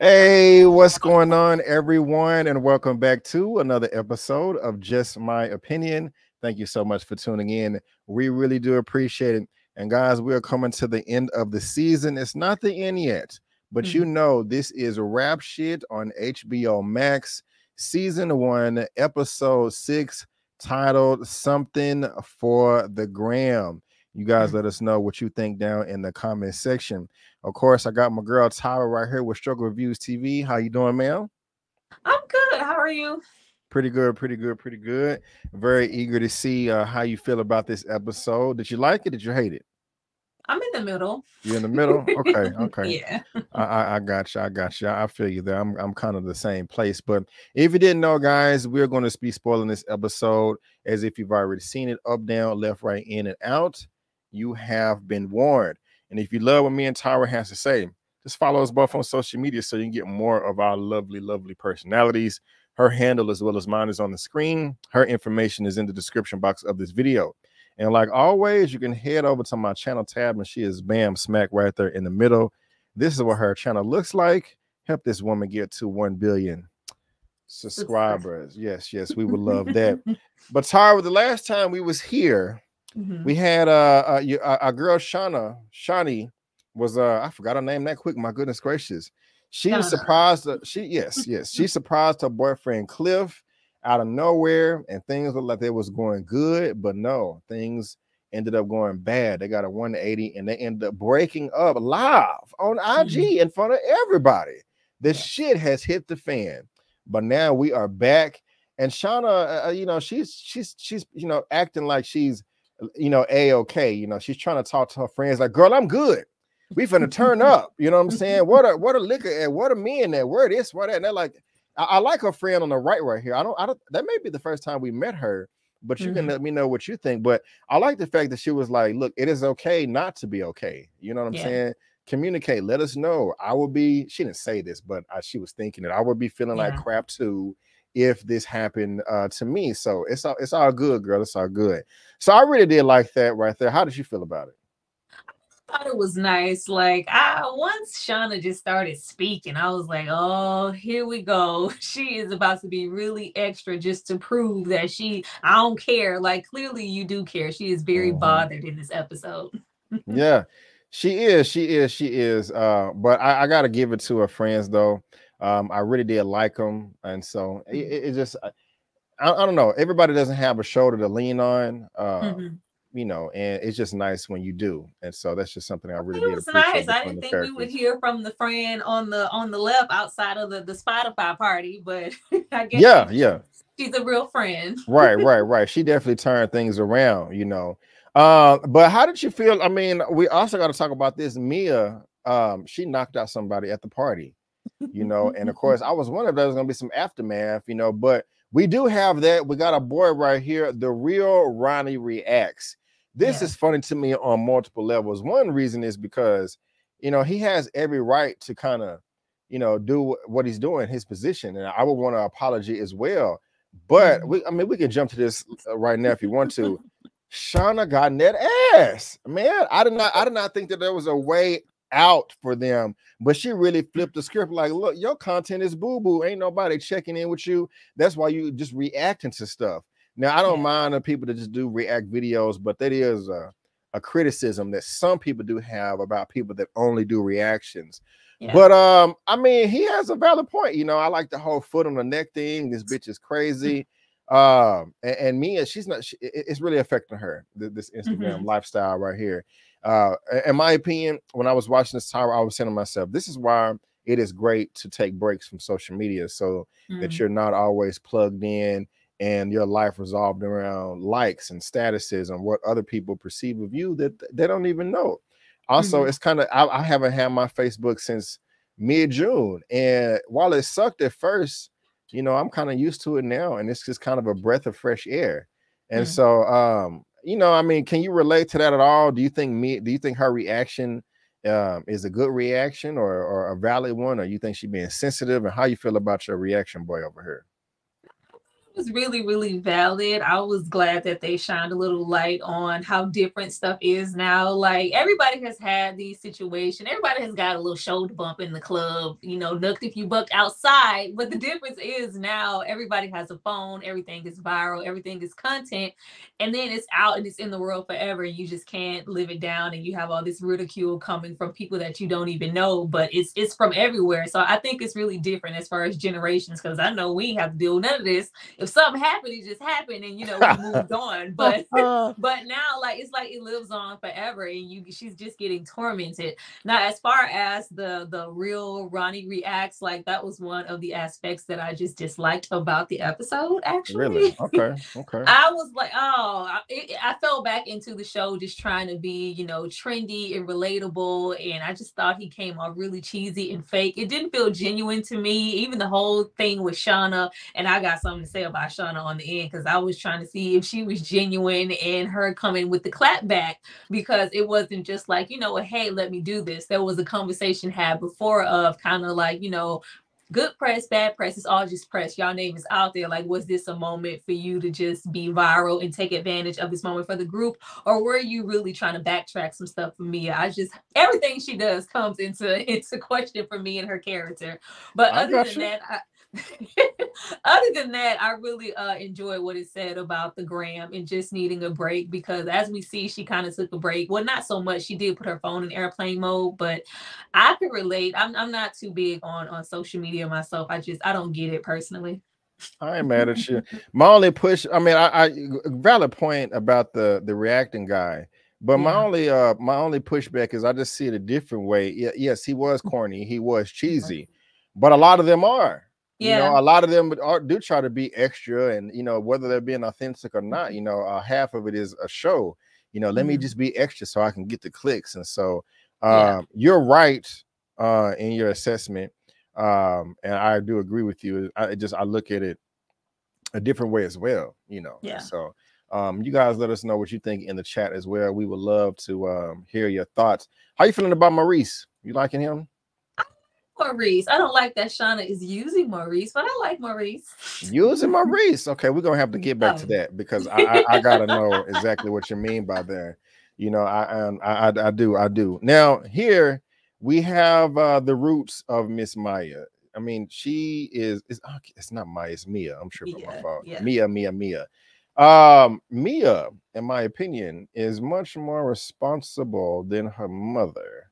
Hey, what's going on, everyone? And welcome back to another episode of Just My Opinion. Thank you so much for tuning in. We really do appreciate it. And guys, we are coming to the end of the season. It's not the end yet, but you know, this is Rap Shit on HBO Max, season 1, episode 6, titled Something for the Gram. You guys let us know what you think down in the comment section. Of course, I got my girl Tyra right here with Reviewz TV. How you doing, ma'am? I'm good. How are you? Pretty good, pretty good, pretty good. Very eager to see how you feel about this episode. Did you like it? Did you hate it? I'm in the middle. You in the middle? Okay, okay. Yeah. I got you. I got you. I feel you there. I'm kind of the same place. But if you didn't know, guys, we're going to be spoiling this episode as if you've already seen it, up, down, left, right, in, and out. You have been warned. And if you love what me and Tyra has to say, just follow us both on social media so you can get more of our lovely, lovely personalities. Her handle as well as mine is on the screen. Her information is in the description box of this video. And like always, you can head over to my channel tab and she is bam smack right there in the middle. This is what her channel looks like. Help this woman get to 1 billion subscribers. Yes, yes, we would love that. But Tyra, the last time we was here, we had our girl Shawnee was I forgot her name that quick. My goodness gracious. She was surprised. She surprised her boyfriend Cliff out of nowhere, and things looked like they was going good, but no, things ended up going bad. They got a 180 and they ended up breaking up live on IG in front of everybody. The shit has hit the fan, but now we are back. And Shauna, you know, she's you know, acting like she's, you know, a-okay. You know, she's trying to talk to her friends like, girl, I'm good. We finna turn up. You know what I'm saying? What a liquor at, what a men at, where this, where that. And they're like, I like her friend on the right here. I don't, that may be the first time we met her, but you can let me know what you think. But I like the fact that she was like, look, it is okay not to be okay. You know what I'm saying? Communicate, let us know. I will be, she didn't say this, but she was thinking it. I would be feeling like crap too if this happened to me. So it's all good, girl. It's all good. So I really did like that right there. How did you feel about it? I thought it was nice. Like, once Shauna just started speaking, I was like, oh, here we go. She is about to be really extra just to prove that I don't care. Like, clearly you do care. She is very bothered in this episode. Yeah, she is. She is. But I gotta give it to her friends though. I really did like them, and so it just I don't know. Everybody doesn't have a shoulder to lean on. You know, and it's just nice when you do, and so that's just something I really did appreciate. Nice. I didn't think we would hear from the friend on the left outside of the Spotify party, but I guess she's a real friend. Right. She definitely turned things around, you know. But how did you feel? I mean, we also got to talk about this. Mia, she knocked out somebody at the party, you know, and of course, I was wondering if there was gonna be some aftermath, you know, but we do have that. We got a boy right here, the real Ronnie Reacts. This is funny to me on multiple levels. One reason is because, you know, he has every right to kind of, you know, do what he's doing, his position, and I would want an apology as well. But we can jump to this right now if you want to. Shauna got in that ass, man. I did not think that there was a way out for them, but she really flipped the script. Like, look, your content is boo-boo. Ain't nobody checking in with you. That's why you just reacting to stuff. Now, I don't mind the people that just do react videos, but that is a criticism that some people do have about people that only do reactions. But I mean, he has a valid point. You know, I like the whole foot on the neck thing. This bitch is crazy. And Mia, it's really affecting her, this Instagram lifestyle right here. In my opinion, when I was watching this Tyra, I was saying to myself, this is why it is great to take breaks from social media so that you're not always plugged in and your life resolved around likes and statuses and what other people perceive of you that they don't even know. Also, it's kind of, I haven't had my Facebook since mid-June, and while it sucked at first, you know, I'm kind of used to it now, and it's just kind of a breath of fresh air. And so, you know, I mean, can you relate to that at all? Do you think her reaction is a good reaction or a valid one, or you think she's being sensitive? And how you feel about your reaction boy over here? was really, really valid. I was glad that they shined a little light on how different stuff is now. Like everybody has had these situations. Everybody has got a little shoulder bump in the club, you know, nucked if you bucked outside. But the difference is now everybody has a phone, everything is viral, everything is content, and then it's out and it's in the world forever. And you just can't live it down, and you have all this ridicule coming from people that you don't even know, but it's from everywhere. So I think it's really different as far as generations, because I know we have to deal with none of this. If something happened, it just happened, and you know we moved on. But but now, like it's like it lives on forever, and she's just getting tormented. Now, as far as the real Ronnie reacts, like that was one of the aspects that I just disliked about the episode. Really? Actually, Okay. Okay. I was like, oh, I fell back into the show just trying to be, you know, trendy and relatable. And I just thought he came off really cheesy and fake. It didn't feel genuine to me. Even the whole thing with Shauna. And I got something to say about Shauna on the end, because I was trying to see if she was genuine and her coming with the clap back, because it wasn't just like, you know, hey, let me do this. There was a conversation had before of kind of like, you know, good press, bad press, it's all just press. Y'all name is out there. Like, was this a moment for you to just be viral and take advantage of this moment for the group? Or were you really trying to backtrack some stuff for Mia? Everything she does comes into question for me and her character. But I got you. other than that, I really enjoyed what it said about the gram and just needing a break, because as we see, she kind of took a break. Well, not so much. She did put her phone in airplane mode, but I can relate. I'm not too big on social media myself. I don't get it personally. I ain't mad at you. My only push, I mean, I valid point about the reacting guy, but Yeah. my only pushback is I just see it a different way. Yes, he was corny, he was cheesy, but a lot of them are. You know, Yeah. a lot of them do try to be extra, and you know whether they're being authentic or not. You know, half of it is a show. You know, let me just be extra so I can get the clicks, and so Yeah. you're right in your assessment, and I do agree with you. I look at it a different way as well, you know. And Yeah. so you guys let us know what you think in the chat as well. We would love to hear your thoughts. How you feeling about Maurice? You liking him? Maurice. I don't like that Shauna is using Maurice, but I like Maurice. Using Maurice. Okay, we're gonna have to get back to that, because I gotta know exactly what you mean by there. You know, I do. Now here we have the roots of Miss Maya. I mean, she is it's not Maya, it's Mia. I'm tripping, my fault. Yeah. Mia. Mia, in my opinion, is much more responsible than her mother.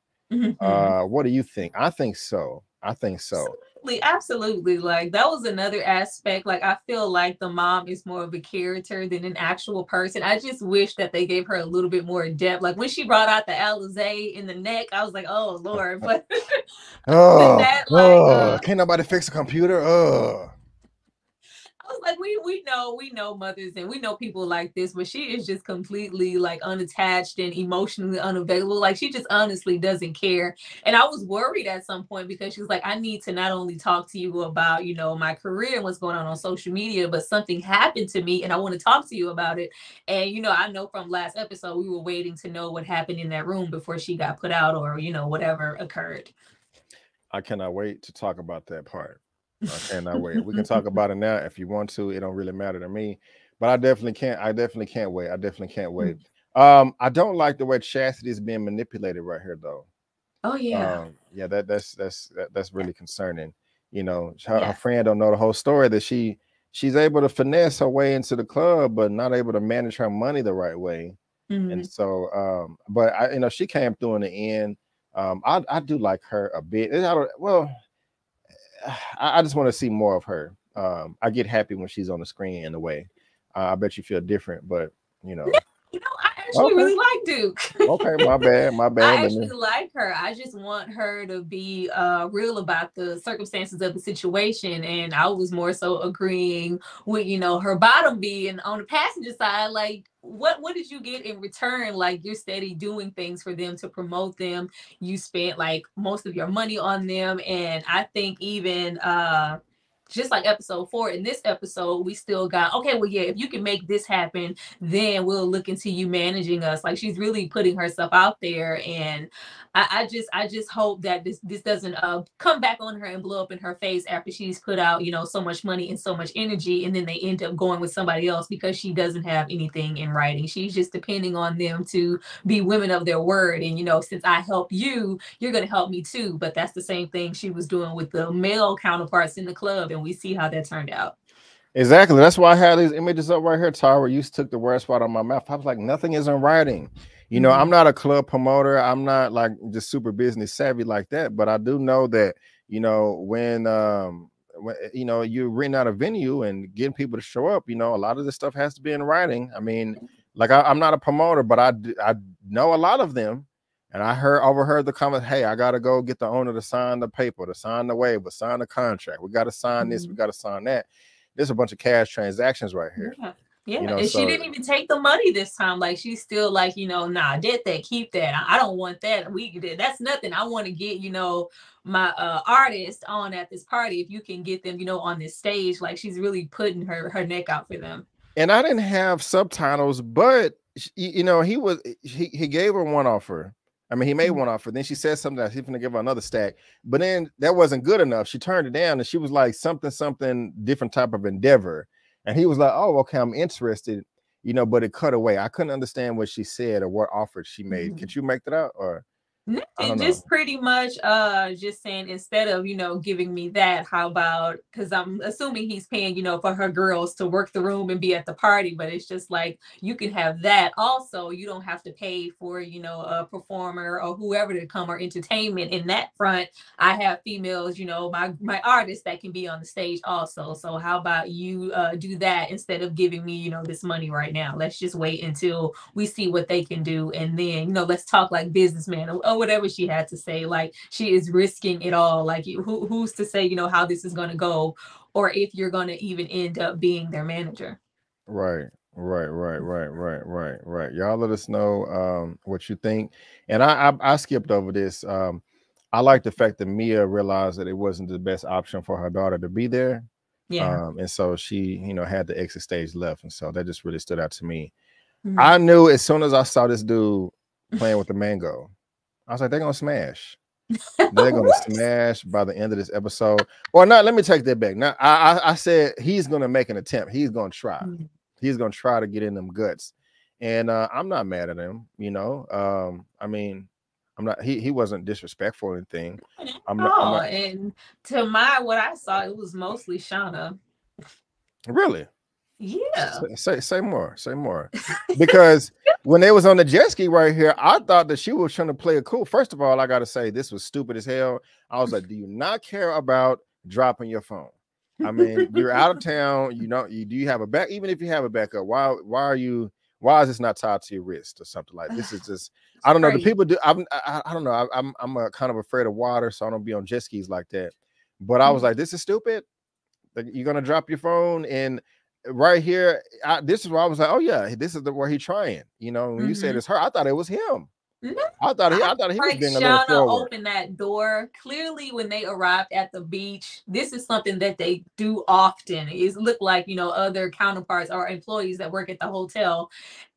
What do you think? I think so. I think so. Absolutely. Like that was another aspect. Like I feel like the mom is more of a character than an actual person. I just wish that they gave her a little bit more depth. Like when she brought out the Alizé in the neck, I was like, oh Lord. But other than that, like can't nobody fix a computer. I was like, we know mothers and we know people like this, but she is just completely like unattached and emotionally unavailable. Like she just honestly doesn't care. And I was worried at some point, because she was like, I need to not only talk to you about, you know, my career and what's going on social media, but something happened to me and I want to talk to you about it. And you know, I know from last episode we were waiting to know what happened in that room before she got put out, or you know, whatever occurred. I cannot wait to talk about that part. I cannot wait. We can talk about it now if you want to. It don't really matter to me, but I definitely can't. I definitely can't wait. I definitely can't wait. I don't like the way Chastity is being manipulated right here, though. Oh yeah. Yeah, that's really concerning. You know, her Yeah. friend don't know the whole story, that she's able to finesse her way into the club, but not able to manage her money the right way. And so, but I, you know, she came through in the end. I do like her a bit. I just want to see more of her. I get happy when she's on the screen in a way. I bet you feel different, but you know. You know, I actually really like Duke. Okay, my bad. I actually like her. I just want her to be real about the circumstances of the situation. And I was more so agreeing with, you know, her bottom being on the passenger side. Like, what did you get in return? Like, you're steady doing things for them to promote them. You spent like most of your money on them. And I think even just like episode 4, in this episode, we still got, okay, well, yeah, if you can make this happen, then we'll look into you managing us. Like, she's really putting herself out there. And I just hope that this doesn't come back on her and blow up in her face after she's put out, you know, so much money and so much energy, and then they end up going with somebody else because she doesn't have anything in writing. She's just depending on them to be women of their word. And, you know, since I help you, you're going to help me too. But that's the same thing she was doing with the male counterparts in the club. And we see how that turned out. Exactly. That's why I had these images up right here, Tyra. You took the words right out of my mouth. I was like, nothing is in writing. You know, I'm not a club promoter. I'm not like just super business savvy like that. But I do know that, you know, when you know, you're renting out a venue and getting people to show up, you know, a lot of this stuff has to be in writing. I mean, like I'm not a promoter, but I know a lot of them. And I overheard the comment, hey, I got to go get the owner to sign the paper, to sign the waiver, sign the contract. We got to sign this. We got to sign that. There's a bunch of cash transactions right here. Yeah. Yeah, you know, and she didn't even take the money this time. Like, she's still like, you know, nah, did that, keep that. I don't want that. That's nothing. I want to get, you know, my artist on at this party. If you can get them, you know, on this stage, like, she's really putting her neck out for them. And I didn't have subtitles, but you know, he gave her one offer. I mean, he made one offer. Then she said something that he's going to give her another stack, but then that wasn't good enough. She turned it down, and she was like something different type of endeavor. And he was like, oh, okay, I'm interested, you know, but it cut away. I couldn't understand what she said or what offer she made. Could you make that out? Or just pretty much just saying, instead of, you know, giving me that, how about, because I'm assuming he's paying, you know, for her girls to work the room and be at the party, but it's just like, you can have that also. You don't have to pay for, you know, a performer or whoever to come, or entertainment. In that front, I have females, you know, my artists that can be on the stage also. So how about you do that instead of giving me, you know, this money right now? Let's just wait until we see what they can do, and then, you know, let's talk like businessman or whatever she had to say. Like, she is risking it all. Like, who's to say, you know, how this is going to go, or if you're going to even end up being their manager. Right. Y'all let us know what you think. And I skipped over this. I like the fact that Mia realized that it wasn't the best option for her daughter to be there. Yeah. And so she, you know, had the exit stage left. And so that just really stood out to me. I knew as soon as I saw this dude playing with the mango, I was like, they're gonna smash. They're gonna smash by the end of this episode. Or not, let me take that back. Now I said he's gonna make an attempt. He's gonna try. He's gonna try to get in them guts. And I'm not mad at him, you know. I mean, I'm not, he wasn't disrespectful or anything. I'm not, and to what I saw, it was mostly Shauna. Really? Yeah. Say more. Because when they was on the jet ski right here, I thought that she was trying to play it cool. First of all, I gotta say this was stupid as hell. I was like, do you not care about dropping your phone? I mean, you're out of town. You know, do you have a back? Even if you have a backup, why is this not tied to your wrist or something like this? Is just, I don't know. The people do. I don't know. I'm kind of afraid of water, so I don't be on jet skis like that. But I was like, this is stupid. Like, you're gonna drop your phone, and right here, this is where I was like, oh yeah, this is where he's trying. You know, when you said it's her, I thought it was him. I thought he was being a little forward. Opened that door. Clearly, when they arrived at the beach, this is something that they do often. It looked like, you know, other counterparts or employees that work at the hotel.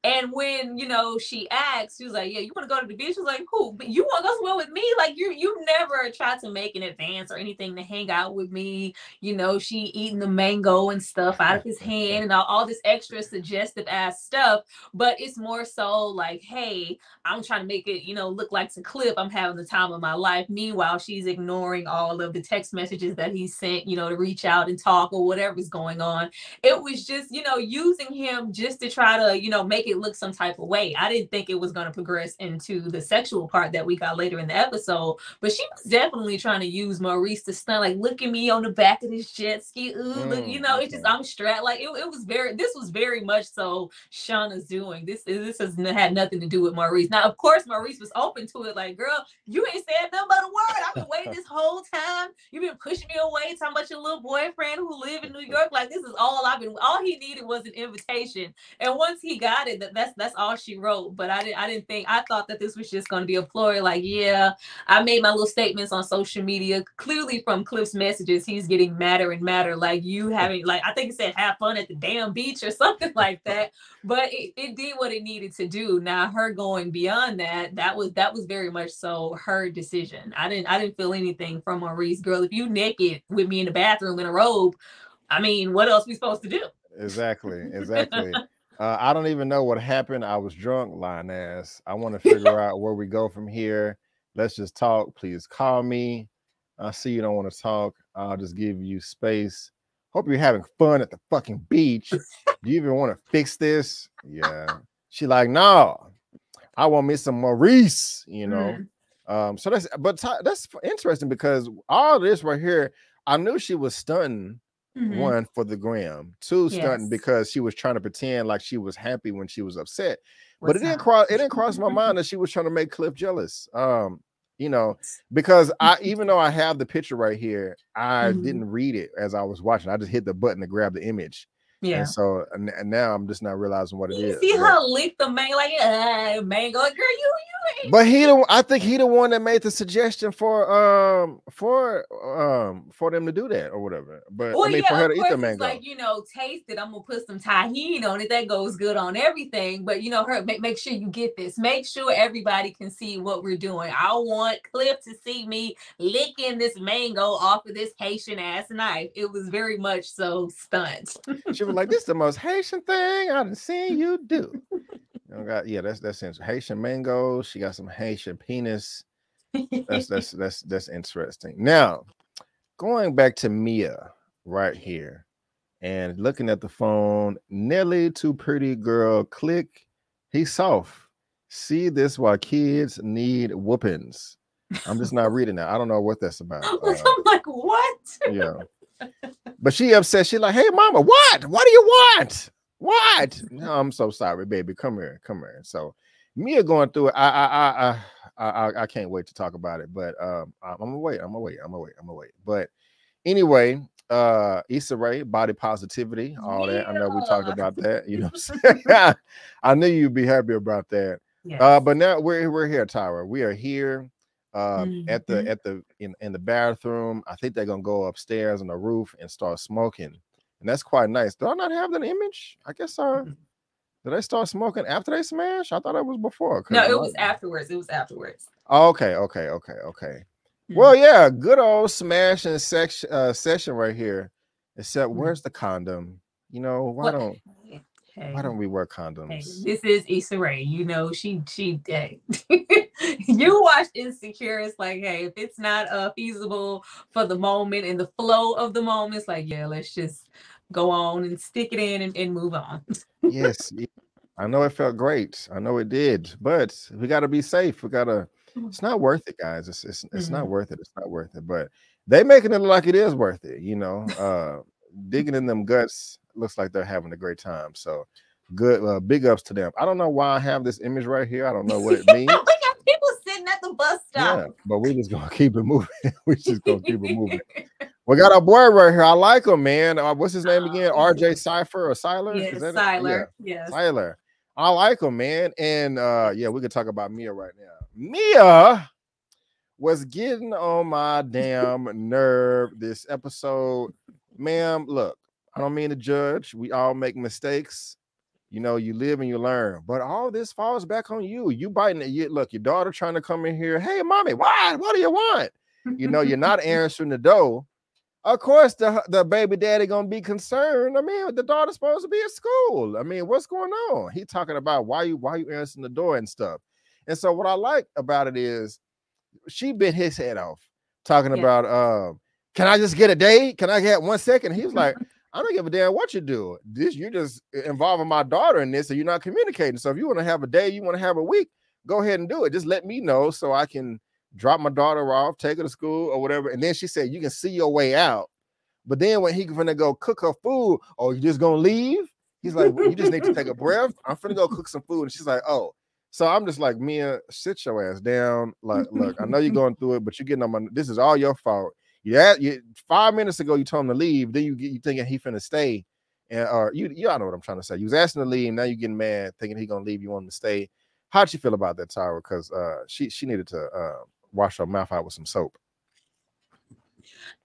And when, you know, she asked, she was like, yeah, you want to go to the beach? She was like, cool, but you want to go somewhere with me? Like, you never tried to make an advance or anything to hang out with me. You know, she eating the mango and stuff out of his hand and all this extra suggestive ass stuff. But it's more so like, hey, I'm trying to make it, you know, look like it's a clip. I'm having the time of my life. Meanwhile, she's ignoring all of the text messages that he sent, you know, to reach out and talk or whatever's going on. It was just, you know, using him just to try to, you know, make it look some type of way. I didn't think it was going to progress into the sexual part that we got later in the episode, but she was definitely trying to use Maurice to stunt, like, look at me on the back of this jet ski. Ooh, look, you know, it's just, I'm strapped. Like, this was very much so Shauna's doing. This has had nothing to do with Maurice. Now, of course, Maurice was open to it. Like, girl, you ain't said nothing but a word. I've been waiting this whole time. You've been pushing me away, talking about your little boyfriend who live in New York. Like, this is all he needed was an invitation. And once he got it, that's all she wrote. But I thought that this was just going to be a ploy. Like, yeah, I made my little statements on social media. Clearly from Cliff's messages, he's getting madder and madder. Like, you having, like, I think it said have fun at the damn beach or something like that. But it did what it needed to do. Now her going beyond that was very much so her decision. I didn't feel anything from Maurice. Girl, if you naked with me in the bathroom in a robe, I mean, what else we supposed to do? Exactly. I don't even know what happened. I was drunk, lying ass. I want to figure out where we go from here. Let's just talk. Please call me. I see you don't want to talk. I'll just give you space. Hope you're having fun at the fucking beach. Do you even want to fix this? Yeah. She like, no, I want me some Maurice, you know. So that's interesting because all this right here, I knew she was stunting. One, for the gram, two, stunting because she was trying to pretend like she was happy when she was upset. But it didn't cross my mind that she was trying to make Cliff jealous. You know, because even though I have the picture right here, I didn't read it as I was watching. I just hit the button to grab the image. Yeah. And so and now I'm just not realizing what it is. See how licked the man, like, mango, girl, you ain't. But I think he the one that made the suggestion for them to do that or whatever. But well, I mean, for her to eat the mango. Like, you know, taste it. I'm gonna put some tahini on it. That goes good on everything. But you know, make sure you get this. Make sure everybody can see what we're doing. I want Cliff to see me licking this mango off of this Haitian ass knife. It was very much so stunned. She was like, "This is the most Haitian thing I've seen you do." Yeah, that's Haitian mango. She got some Haitian penis. That's interesting. Now, going back to Mia right here and looking at the phone, Nelly, too pretty girl, click. He's soft. See this why kids need whoopings. I'm just not reading that. I don't know what that's about. I'm like, what? Yeah. But she upset. She like, hey, mama, what? What do you want? What? No, I'm so sorry, baby. Come here. So Mia going through it. I can't wait to talk about it. But I'm gonna wait. But anyway, Issa Rae, body positivity, all that. I know we talked about that. You know what I'm saying? I knew you'd be happy about that. Yes. But now we're here, Tyra. We are here. In the bathroom. I think they're gonna go upstairs on the roof and start smoking, and that's quite nice. Do I not have that image? I guess did they start smoking after they smash? I thought it was before. No, it was afterwards. Oh, okay. Well, yeah, good old smashing session right here. Except where's the condom? You know, why don't we wear condoms? Hey, this is Issa Rae. You know, she you watch Insecure. It's like, hey, if it's not feasible for the moment and the flow of the moment, it's like, yeah, let's just go on and stick it in and move on. Yes, I know it felt great. I know it did, but we got to be safe. We got to. It's not worth it, guys. It's not worth it. It's not worth it. But they making it look like it is worth it. You know, digging in them guts. Looks like they're having a great time. So good, big ups to them. I don't know why I have this image right here. I don't know what it means. We got people sitting at the bus stop. Yeah, but we're just gonna keep it moving. We got our boy right here. I like him, man. What's his name again? RJ Cypher or Siler? Yes, Siler. Yes. Siler. I like him, man. And yeah, we could talk about Mia right now. Mia was getting on my damn nerve this episode. Ma'am, look. I don't mean to judge. We all make mistakes. You know, you live and you learn. But all this falls back on you. You biting it. Look, your daughter trying to come in here. Hey, mommy, what? What do you want? You know, you're not answering the door. Of course, the baby daddy gonna be concerned. I mean, the daughter's supposed to be at school. I mean, what's going on? He talking about why you answering the door and stuff. And so what I like about it is she bit his head off talking about can I just get a day? Can I get 1 second? He was like, I don't give a damn what you do. You're just involving my daughter in this, so you're not communicating. So if you want to have a day, you want to have a week, go ahead and do it. Just let me know so I can drop my daughter off, take her to school or whatever. And then she said, you can see your way out. But then when he's gonna go cook her food, oh, you just gonna leave? He's like, well, you just need to take a breath. I'm finna go cook some food. And she's like, oh. So I'm just like, Mia, sit your ass down. Like, look, I know you're going through it, but you're getting on my, this is all your fault. Yeah, 5 minutes ago you told him to leave. Then you thinking he finna stay, and or y'all know what I'm trying to say. You was asking to leave, now you getting mad, thinking he gonna leave, you want him to stay. How'd you feel about that, Tyra? Because she needed to wash her mouth out with some soap.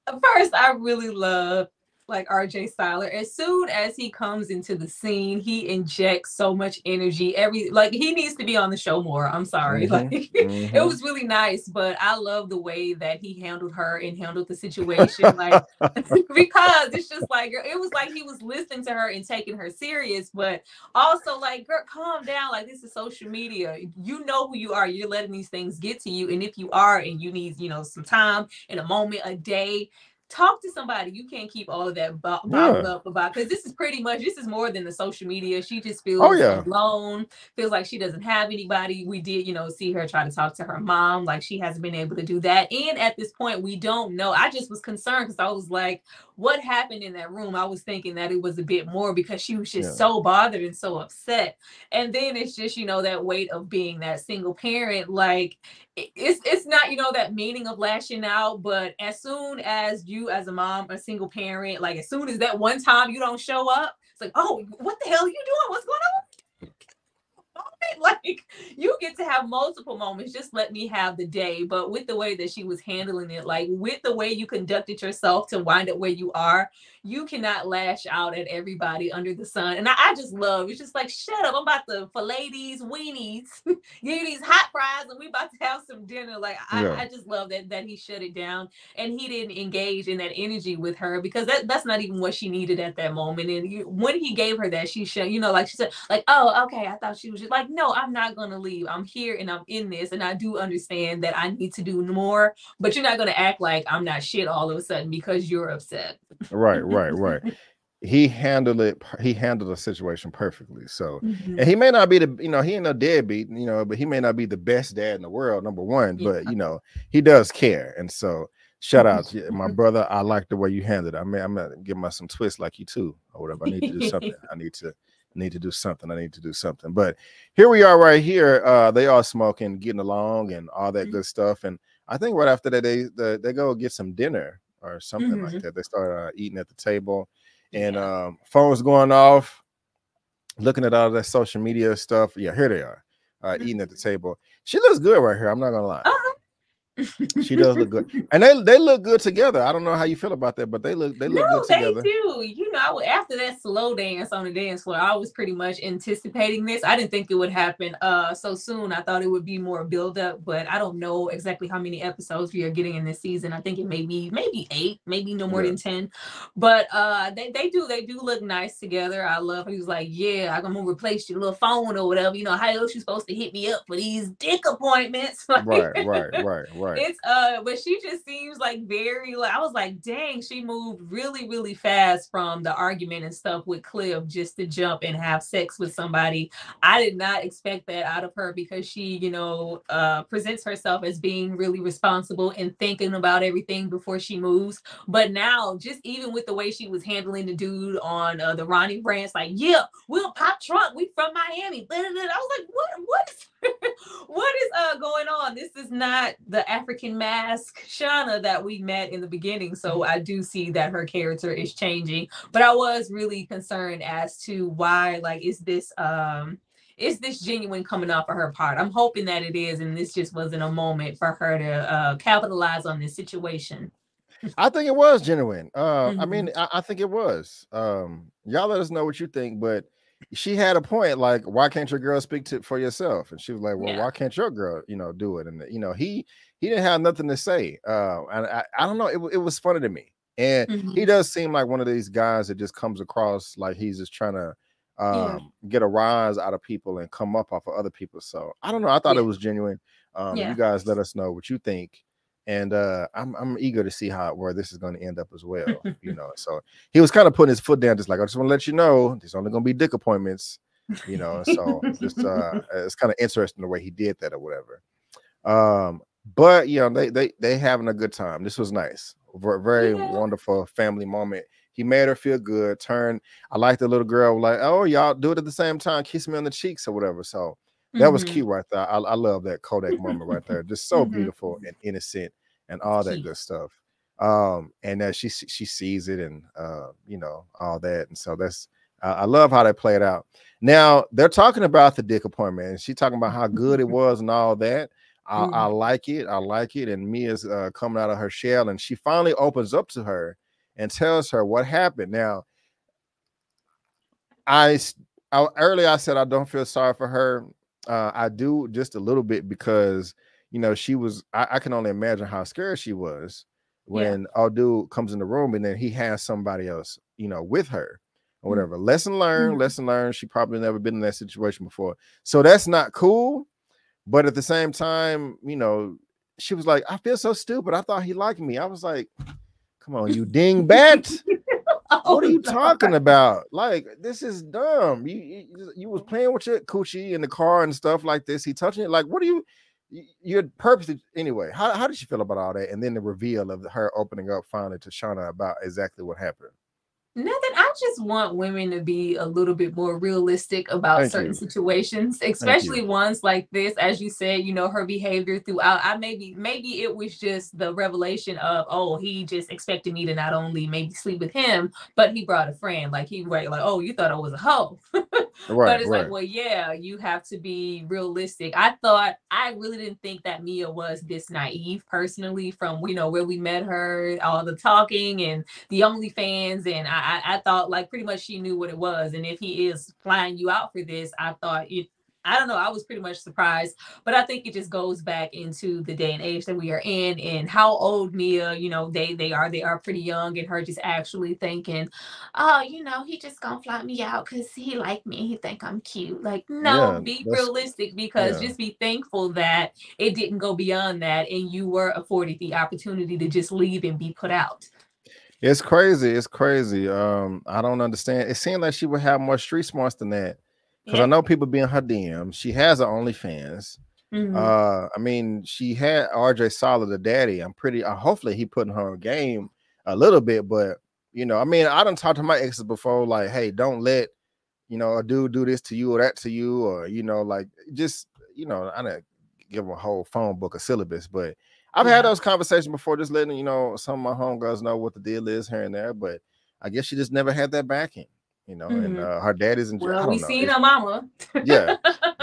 First, I really love like RJ Styler. As soon as he comes into the scene, he injects so much energy. Like he needs to be on the show more. I'm sorry. Like it was really nice, but I love the way that he handled her and handled the situation. Like because it's just like it was like he was listening to her and taking her serious, but also like, girl, calm down. Like this is social media. You know who you are. You're letting these things get to you. And if you are and you need, some time in a moment, a day, talk to somebody. You can't keep all of that bottled up about, because this is more than the social media. She just feels alone, feels like she doesn't have anybody. We did, see her try to talk to her mom, like she hasn't been able to do that. And at this point, we don't know. I just was concerned because I was like, what happened in that room? I was thinking that it was a bit more because she was just so bothered and so upset. And then it's just, that weight of being that single parent. Like it's not, that meaning of lashing out, but as soon as you as a mom, a single parent, like as soon as that one time you don't show up, it's like, oh, what the hell are you doing? What's going on? Like you get to have multiple moments. Just let me have the day. But with the way that she was handling it, like with the way you conducted yourself to wind up where you are, you cannot lash out at everybody under the sun. And I just love, it's just like, shut up, I'm about to fillet these weenies, give you these hot fries, and we about to have some dinner. Like I just love that he shut it down and he didn't engage in that energy with her, because that's not even what she needed at that moment. And when he gave her that, she shut, like she said, like, oh, okay, I thought she was just like, no, I'm not gonna leave. I'm here and I'm in this, and I do understand that I need to do more, but you're not gonna act like I'm not shit all of a sudden because you're upset. Right. He handled the situation perfectly. So and he may not be the, he ain't no deadbeat, but he may not be the best dad in the world, number one, but he does care. And so shout out to my brother. I like the way you handled it. I'm gonna give my some twist like you too, or whatever. I need to do something. I need to do something. But here we are right here. They are smoking, getting along, and all that good stuff. And I think right after that, they go get some dinner or something like that. They start eating at the table, and phones going off, looking at all that social media stuff. Yeah, here they are, eating at the table. She looks good right here. I'm not gonna lie. She does look good, and they look good together. I don't know how you feel about that, but they look good together. They do. After that slow dance on the dance floor, I was pretty much anticipating this. I didn't think it would happen so soon. I thought it would be more build up, but I don't know exactly how many episodes we are getting in this season. I think it may be maybe 8, maybe no more than 10. But they do look nice together. I love. He was like, yeah, I'm gonna replace your little phone or whatever. How else you supposed to hit me up for these dick appointments? Right. It's but she just seems like very, like, I was like, dang, she moved really, really fast from the argument and stuff with Cliff just to jump and have sex with somebody. I did not expect that out of her, because she, presents herself as being really responsible and thinking about everything before she moves. But now, just even with the way she was handling the dude on the Ronnie branch, like, yeah, we'll pop trunk, we from Miami. I was like, what is going on? This is not the African mask Shauna that we met in the beginning. So I do see that her character is changing, but I was really concerned as to why, like, is this genuine coming off of her part? I'm hoping that it is, and this just wasn't a moment for her to capitalize on this situation. I think it was genuine. I mean, I think it was. Y'all let us know what you think, but she had a point, like, why can't your girl speak for yourself? And she was like, well, why can't your girl, do it? And he didn't have nothing to say. And I don't know, it was funny to me. And he does seem like one of these guys that just comes across like he's just trying to get a rise out of people and come up off of other people. So I don't know, I thought it was genuine. You guys let us know what you think. And I'm eager to see where this is going to end up as well. So he was kind of putting his foot down, just like, I just want to let you know, there's only going to be dick appointments, so just it's kind of interesting the way he did that or whatever. But they having a good time. This was nice. Very wonderful family moment. He made her feel good. I like the little girl, like, oh, y'all do it at the same time, kiss me on the cheeks or whatever. So that was cute right there. I love that Kodak moment right there. Just so beautiful and innocent and all that good stuff. And she sees it, and you know, all that. And so that's I love how they play it out. Now they're talking about the dick appointment, and she's talking about how good it was and all that. I like it. I like it. And Mia's coming out of her shell, and she finally opens up to her and tells her what happened. Now, earlier I said I don't feel sorry for her. I do just a little bit, because you know, she was. I can only imagine how scared she was when our dude comes in the room, and then he has somebody else, you know, with her or whatever. Lesson learned. Lesson learned. She probably never been in that situation before, so that's not cool. But at the same time, you know, she was like, I feel so stupid. I thought he liked me. I was like, come on, you dingbat. What are you talking about? Like, this is dumb. You was playing with your coochie in the car and stuff like this. He touching it. Like, what are you're purposely anyway? How did you feel about all that? And then the reveal of her opening up finally to Shauna about exactly what happened. Nothing. I just want women to be a little bit more realistic about certain situations, especially ones like this. As you said, you know, her behavior throughout. Maybe it was just the revelation of, oh, he just expected me to not only maybe sleep with him, but he brought a friend. Like like, oh, you thought I was a hoe. But it's like, well, yeah, you have to be realistic. I really didn't think that Mia was this naive personally, from, you know, where we met her, all the talking and the OnlyFans, and I thought like pretty much she knew what it was. And if he is flying you out for this, I thought I don't know. I was pretty much surprised, but I think it just goes back into the day and age that we are in, and how old Mia, you know, they are pretty young, and her just actually thinking, oh, you know, he just gonna fly me out because he like me, he think I'm cute. Like, no, be realistic, because just be thankful that it didn't go beyond that, and you were afforded the opportunity to just leave and be put out. It's crazy. It's crazy. I don't understand. It seemed like she would have more street smarts than that. Because I know people be in her DM. She has her OnlyFans. I mean, she had RJ Solid, the daddy. I'm pretty. Hopefully, he put in her game a little bit. But you know, I mean, I done talked to my exes before. Like, hey, don't let, you know, a dude do this to you or that to you, or you know, like, just, you know, I didn't give them a whole phone book of syllabus, but I've had those conversations before, just letting, you know, some of my homegirls know what the deal is here and there. But I guess she just never had that backing. You know, and her dad is in jail. Well, we seen her mama. Yeah,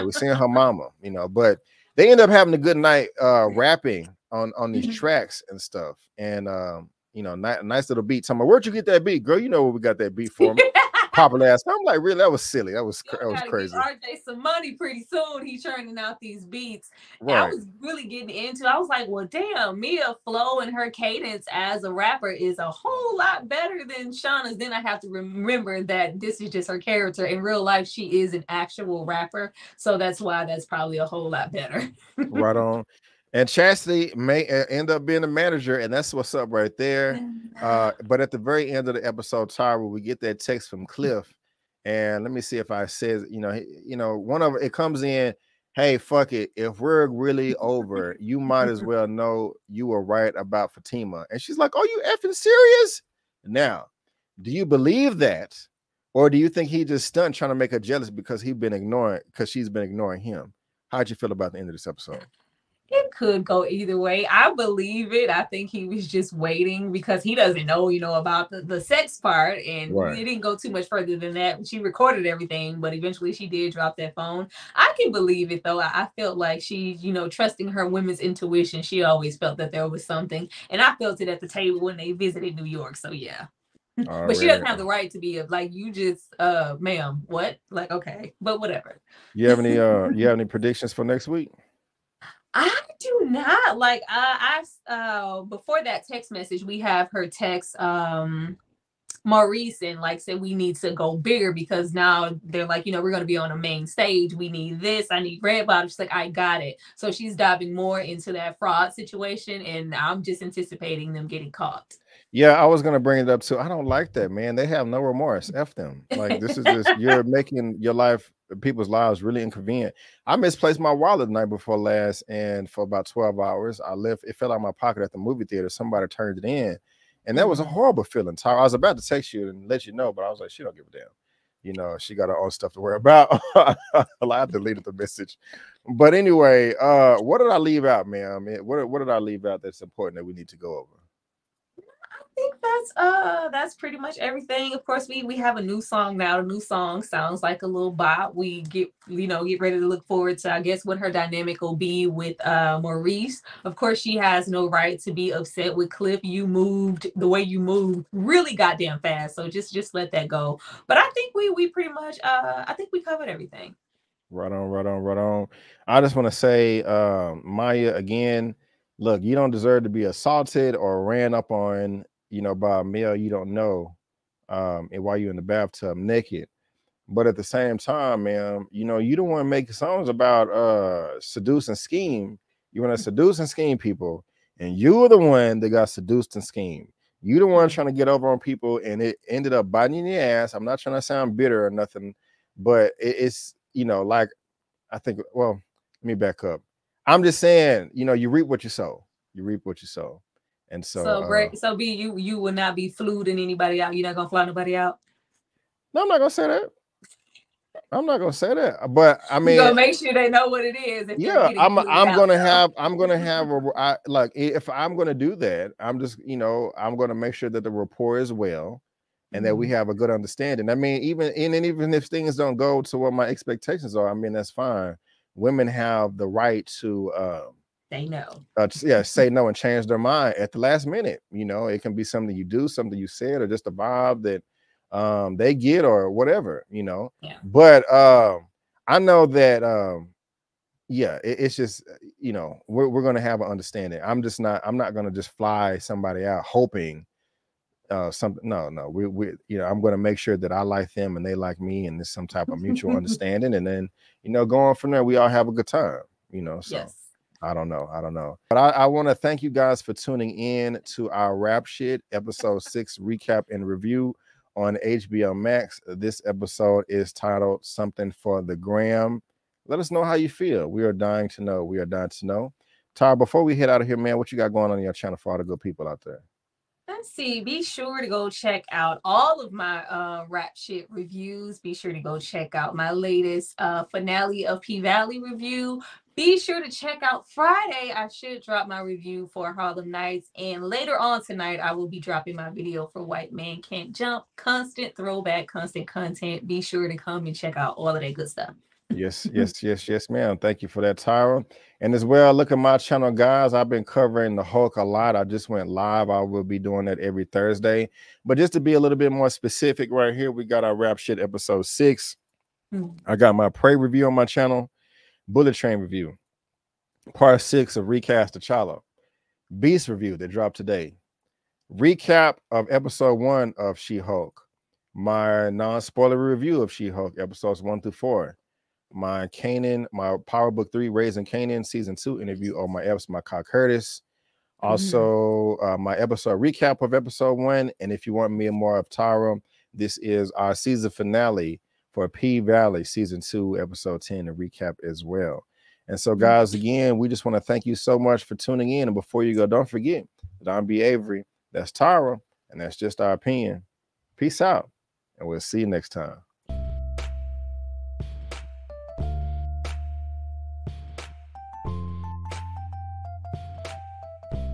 we seen her mama, you know, but they end up having a good night rapping on these tracks and stuff. And you know, nice little beat. Tell me, where'd you get that beat, girl? You know where we got that beat from. Popular ass. I'm like, really? That was silly. That was crazy. Give RJ some money pretty soon. He's churning out these beats. Right. I was really getting into. I was like, well, damn, Mia flow and her cadence as a rapper is a whole lot better than Shauna's. Then I have to remember that this is just her character. In real life, she is an actual rapper, so that's why that's probably a whole lot better. Right on. And Chastity may end up being a manager, and that's what's up right there. But at the very end of the episode, Tyra, we get that text from Cliff, and let me see if I says, you know, one of it comes in, hey, fuck it, if we're really over, you might as well know you were right about Fatima. And she's like, are you effing serious? Now, do you believe that, or do you think he just stunned trying to make her jealous because she's been ignoring him? How'd you feel about the end of this episode? It could go either way. I believe it. I think he was just waiting because he doesn't know, you know, about the sex part, and it didn't go too much further than that. She recorded everything, but eventually she did drop that phone. I can believe it though. I felt like she, you know, trusting her women's intuition. She always felt that there was something, and I felt it at the table when they visited New York. So yeah. But she doesn't have the right to be like, you just ma'am, what? Like, okay, but whatever. You have any predictions for next week? I do not. Like, before that text message, we have her text Maurice and like said we need to go bigger, because now they're like, you know, we're going to be on a main stage. We need this. I need red bottom. She's like, I got it. So she's diving more into that fraud situation, and I'm just anticipating them getting caught. Yeah, I was gonna bring it up too. I don't like that, man. They have no remorse. F them. Like, this is just, you're making your life, people's lives, really inconvenient. I misplaced my wallet the night before last, and for about 12 hours, it fell out of my pocket at the movie theater. Somebody turned it in, and that was a horrible feeling. I was about to text you and let you know, but I was like, she don't give a damn. You know, she got her own stuff to worry about. I deleted the message. But anyway, what did I leave out, man? What did I leave out that's important that we need to go over? that's pretty much everything. Of course, we have a new song now. The new song sounds like a little bop. We get ready to look forward to, I guess, what her dynamic will be with Maurice. Of course, she has no right to be upset with Cliff. You moved the way you moved really goddamn fast. So just let that go. But I think we pretty much I think we covered everything. Right on, right on, right on. I just want to say, Maya, again, look, you don't deserve to be assaulted or ran up on, by a male you don't know, and while you're in the bathtub naked. But at the same time, man, you don't want to make songs about seduce and scheme. You want to seduce and scheme people, and you were the one that got seduced and schemed. You the one trying to get over on people, and it ended up biting in your ass. I'm not trying to sound bitter or nothing, but it's like, I think, well, let me back up. I'm just saying, you reap what you sow. You reap what you sow. And so B, you will not be fluting anybody out. You're not gonna fly nobody out. No, I'm not gonna say that. I'm not gonna say that, but I mean, you're gonna make sure they know what it is. Yeah, I'm gonna have like, if I'm gonna do that, I'm just I'm gonna make sure that the rapport is well, and that we have a good understanding. I mean, even if things don't go to what my expectations are, I mean, that's fine. Women have the right to say no. Say no and change their mind at the last minute. It can be something you do, something you said, or just a vibe that they get or whatever. Yeah. But I know that it's just we're gonna have an understanding. I'm not gonna just fly somebody out hoping something. No, we I'm gonna make sure that I like them and they like me, and there's some type of mutual understanding, and then going from there, we all have a good time. So yes. I don't know. But I want to thank you guys for tuning in to our Rap Shit episode 6 recap and review on HBO Max. This episode is titled Something for the Gram. Let us know how you feel. We are dying to know. Tara, before we head out of here, man, what you got going on your channel for all the good people out there? Let's see. Be sure to go check out all of my Rap Shit reviews. Be sure to go check out my latest finale of P-Valley review. Be sure to check out Friday. I should drop my review for Harlem Nights. And later on tonight, I will be dropping my video for White Man Can't Jump. Constant throwback, constant content. Be sure to come and check out all of that good stuff. Yes, ma'am. Thank you for that, Tyra. And as well, look at my channel, guys. I've been covering the Hulk a lot. I just went live. I will be doing that every Thursday. But just to be a little bit more specific, right here, we got our Rap Shit episode 6. I got my Prey review on my channel, Bullet Train review, part 6 of Recast T'Challa, Beast review that dropped today, recap of episode 1 of She-Hulk, my non-spoiler review of She-Hulk episodes 1 through 4, my Power Book 3 Raising Kanan season 2 interview on my episode, my Cock Curtis. Also, my episode recap of episode 1. And if you want me more of Tyra, this is our season finale for P-Valley season 2, episode 10, to recap as well. And so, guys, again, we just want to thank you so much for tuning in. And before you go, don't forget that I'm B. Avery. That's Tyra, and that's just our opinion. Peace out, and we'll see you next time.